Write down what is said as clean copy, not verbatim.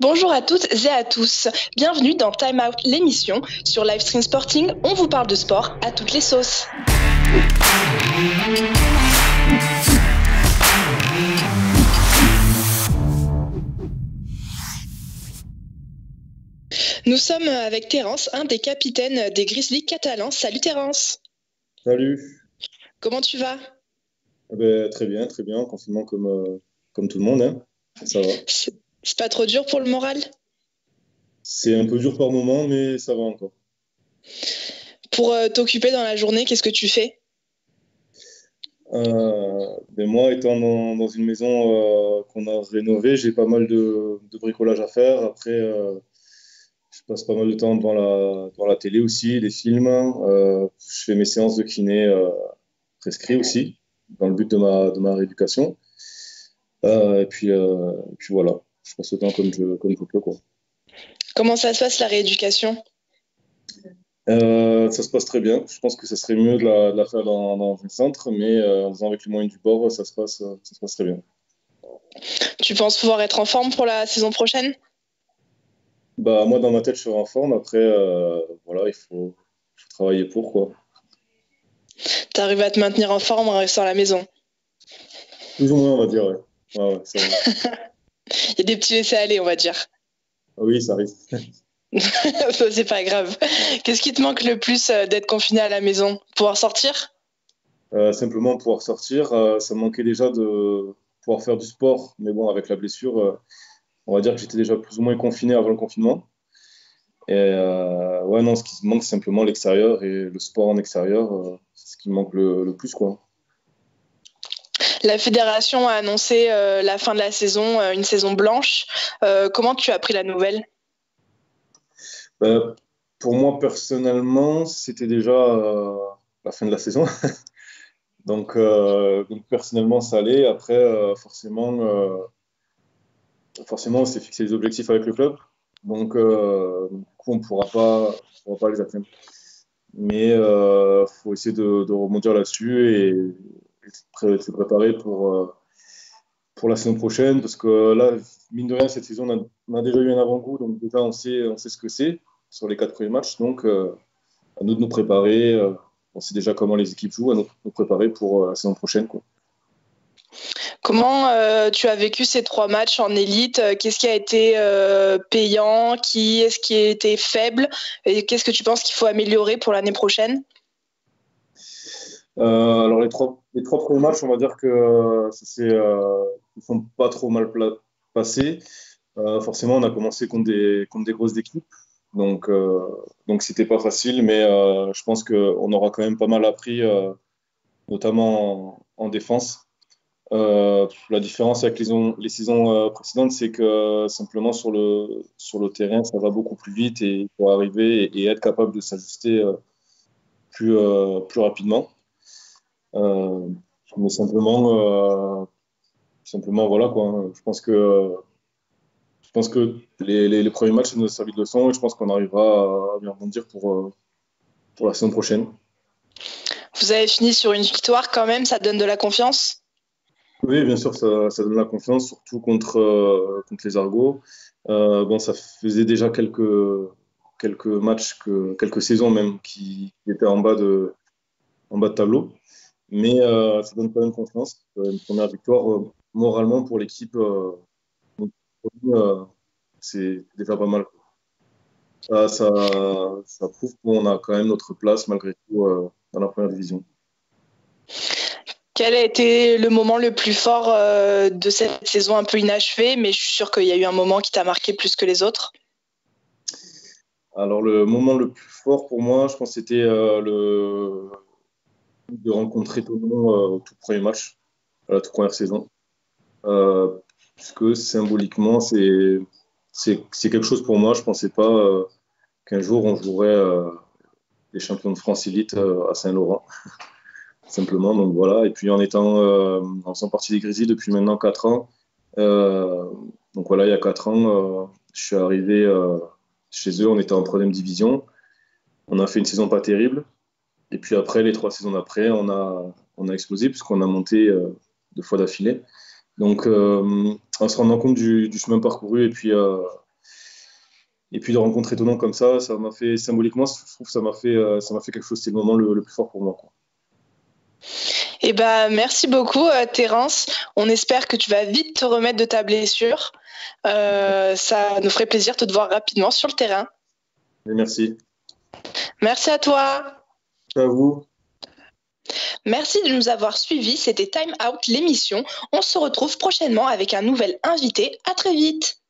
Bonjour à toutes et à tous. Bienvenue dans Time Out, l'émission. Sur Livestream Sporting, on vous parle de sport à toutes les sauces. Nous sommes avec Terence, un des capitaines des Grizzlies catalans. Salut Terence. Salut. Comment tu vas? Très bien, très bien. Confinement comme tout le monde, hein. Ça va. C'est pas trop dur pour le moral? C'est un peu dur par moment, mais ça va encore. Pour t'occuper dans la journée, qu'est-ce que tu fais? Moi, étant dans une maison qu'on a rénovée, j'ai pas mal de bricolage à faire. Après, je passe pas mal de temps devant la télé aussi, des films. Je fais mes séances de kiné prescrits aussi, dans le but de ma rééducation. Et puis voilà, je passe le temps comme je peux, quoi. Comment ça se passe la rééducation? Ça se passe très bien. Je pense que ça serait mieux de la faire dans un centre, mais en faisant avec les moyens du bord, ça se passe très bien. Tu penses pouvoir être en forme pour la saison prochaine? Moi, dans ma tête, je serai en forme. Après, voilà, il faut travailler pour, quoi. T'arrives à te maintenir en forme en restant à la maison? Plus ou moins, on va dire, ouais. Ouais, ouais, ça va. Il y a des petits laissés-aller, on va dire. Ah oui, ça arrive. Ça, c'est pas grave. Qu'est-ce qui te manque le plus d'être confiné à la maison? Pouvoir sortir? Simplement pouvoir sortir, ça me manquait déjà de pouvoir faire du sport. Mais bon, avec la blessure, on va dire que j'étais déjà plus ou moins confiné avant le confinement. Et ouais, non, ce qui me manque, c'est simplement l'extérieur et le sport en extérieur, c'est ce qui me manque le plus, quoi. La fédération a annoncé la fin de la saison, une saison blanche. Comment tu as pris la nouvelle? Euh, pour moi, personnellement, c'était déjà la fin de la saison. Donc personnellement, ça allait. Après, forcément, on s'est fixé des objectifs avec le club. Du coup, on pourra pas les atteindre. Mais faut essayer de rebondir là-dessus et de se préparer pour la saison prochaine. Parce que là, mine de rien, cette saison, on a déjà eu un avant-goût. Donc déjà, on sait ce que c'est sur les 4 premiers matchs. Donc, à nous de nous préparer. On sait déjà comment les équipes jouent, à nous préparer pour la saison prochaine, quoi. Comment tu as vécu ces 3 matchs en élite? Qu'est-ce qui a été payant? Qui est-ce qui a été faible? Et qu'est-ce que tu penses qu'il faut améliorer pour l'année prochaine? Alors les trois premiers matchs, on va dire que ils sont pas trop mal passés. Forcément, on a commencé contre des grosses équipes, donc c'était pas facile, mais je pense qu'on aura quand même pas mal appris, notamment en défense. La différence avec les saisons précédentes, c'est que simplement sur le terrain, ça va beaucoup plus vite et il faut arriver et être capable de s'ajuster plus rapidement. Euh, mais simplement, voilà quoi, hein. Je pense que les premiers matchs nous ont servi de leçon et je pense qu'on arrivera à bien rebondir pour la saison prochaine. Vous avez fini sur une victoire quand même, ça donne de la confiance? Oui, bien sûr, ça donne la confiance, surtout contre les Argos. Bon, ça faisait déjà quelques matchs, quelques saisons même, qui étaient en bas de tableau. Mais ça donne quand même confiance. Une première victoire, moralement, pour l'équipe, euh, c'est déjà pas mal. Ça prouve qu'on a quand même notre place, malgré tout, dans la première division. Quel a été le moment le plus fort de cette saison un peu inachevée, mais je suis sûre qu'il y a eu un moment qui t'a marqué plus que les autres? Alors, le moment le plus fort pour moi, je pense que c'était de rencontrer Toulon au tout premier match, à la toute première saison. Euh, Puisque symboliquement, c'est quelque chose pour moi. Je ne pensais pas qu'un jour on jouerait les champions de France élite à Saint-Laurent, simplement. Donc voilà. Et puis en faisant partie des Grizzlies depuis maintenant 4 ans. euh, donc voilà, il y a 4 ans, je suis arrivé chez eux. On était en première division. On a fait une saison pas terrible. Et puis après, les 3 saisons d'après, on a explosé puisqu'on a monté 2 fois d'affilée. Donc, en se rendant compte du chemin parcouru et puis Et puis de rencontrer ton nom comme ça m'a fait, symboliquement, je trouve que ça m'a fait quelque chose. C'est le moment le plus fort pour moi, quoi. Eh ben, merci beaucoup, Terence. On espère que tu vas vite te remettre de ta blessure. Ça nous ferait plaisir de te voir rapidement sur le terrain. Et merci. Merci à toi. À vous. Merci de nous avoir suivis. C'était Time Out, l'émission. On se retrouve prochainement avec un nouvel invité. À très vite.